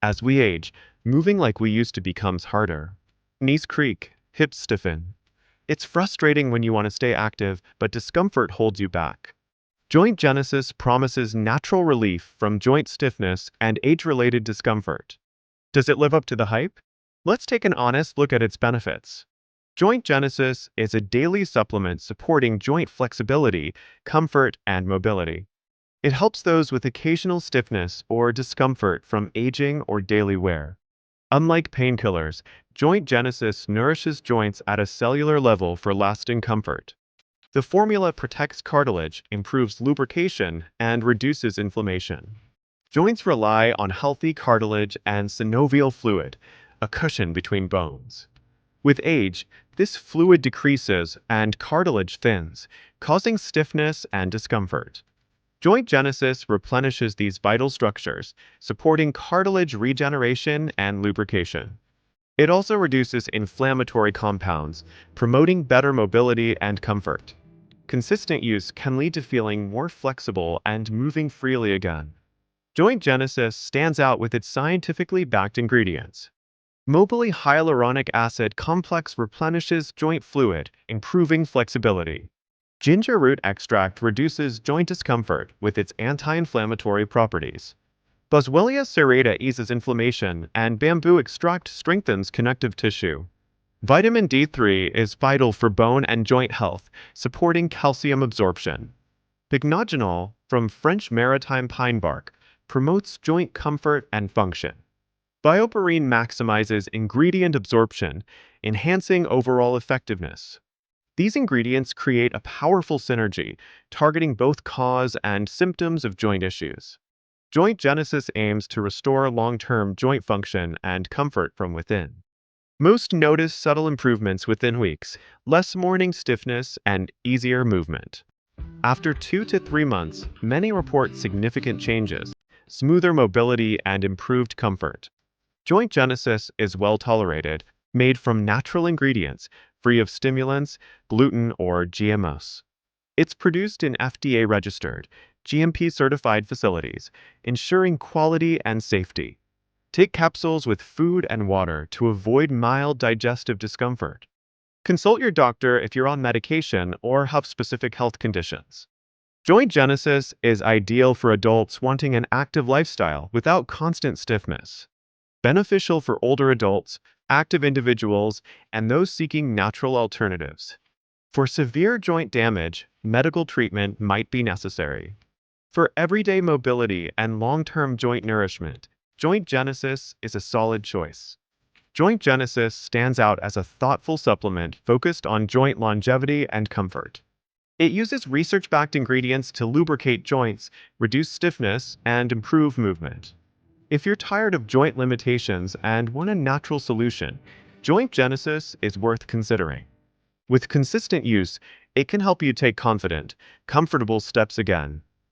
As we age, moving like we used to becomes harder. Knees creak, hips stiffen. It's frustrating when you want to stay active, but discomfort holds you back. Joint Genesis promises natural relief from joint stiffness and age-related discomfort. Does it live up to the hype? Let's take an honest look at its benefits. Joint Genesis is a daily supplement supporting joint flexibility, comfort, and mobility. It helps those with occasional stiffness or discomfort from aging or daily wear. Unlike painkillers, Joint Genesis nourishes joints at a cellular level for lasting comfort. The formula protects cartilage, improves lubrication, and reduces inflammation. Joints rely on healthy cartilage and synovial fluid, a cushion between bones. With age, this fluid decreases and cartilage thins, causing stiffness and discomfort. Joint Genesis replenishes these vital structures, supporting cartilage regeneration and lubrication. It also reduces inflammatory compounds, promoting better mobility and comfort. Consistent use can lead to feeling more flexible and moving freely again. Joint Genesis stands out with its scientifically backed ingredients. Mobily hyaluronic acid complex replenishes joint fluid, improving flexibility. Ginger root extract reduces joint discomfort with its anti-inflammatory properties. Boswellia serrata eases inflammation, and bamboo extract strengthens connective tissue. Vitamin D3 is vital for bone and joint health, supporting calcium absorption. Pycnogenol, from French maritime pine bark, promotes joint comfort and function. Bioperine maximizes ingredient absorption, enhancing overall effectiveness. These ingredients create a powerful synergy, targeting both cause and symptoms of joint issues. Joint Genesis aims to restore long-term joint function and comfort from within. Most notice subtle improvements within weeks, less morning stiffness, and easier movement. After 2 to 3 months, many report significant changes, smoother mobility, and improved comfort. Joint Genesis is well tolerated, made from natural ingredients, free of stimulants, gluten, or GMOs. It's produced in FDA-registered, GMP-certified facilities, ensuring quality and safety. Take capsules with food and water to avoid mild digestive discomfort. Consult your doctor if you're on medication or have specific health conditions. Joint Genesis is ideal for adults wanting an active lifestyle without constant stiffness. Beneficial for older adults, active individuals, and those seeking natural alternatives. For severe joint damage, medical treatment might be necessary. For everyday mobility and long-term joint nourishment, Joint Genesis is a solid choice. Joint Genesis stands out as a thoughtful supplement focused on joint longevity and comfort. It uses research-backed ingredients to lubricate joints, reduce stiffness, and improve movement. If you're tired of joint limitations and want a natural solution, Joint Genesis is worth considering. With consistent use, it can help you take confident, comfortable steps again.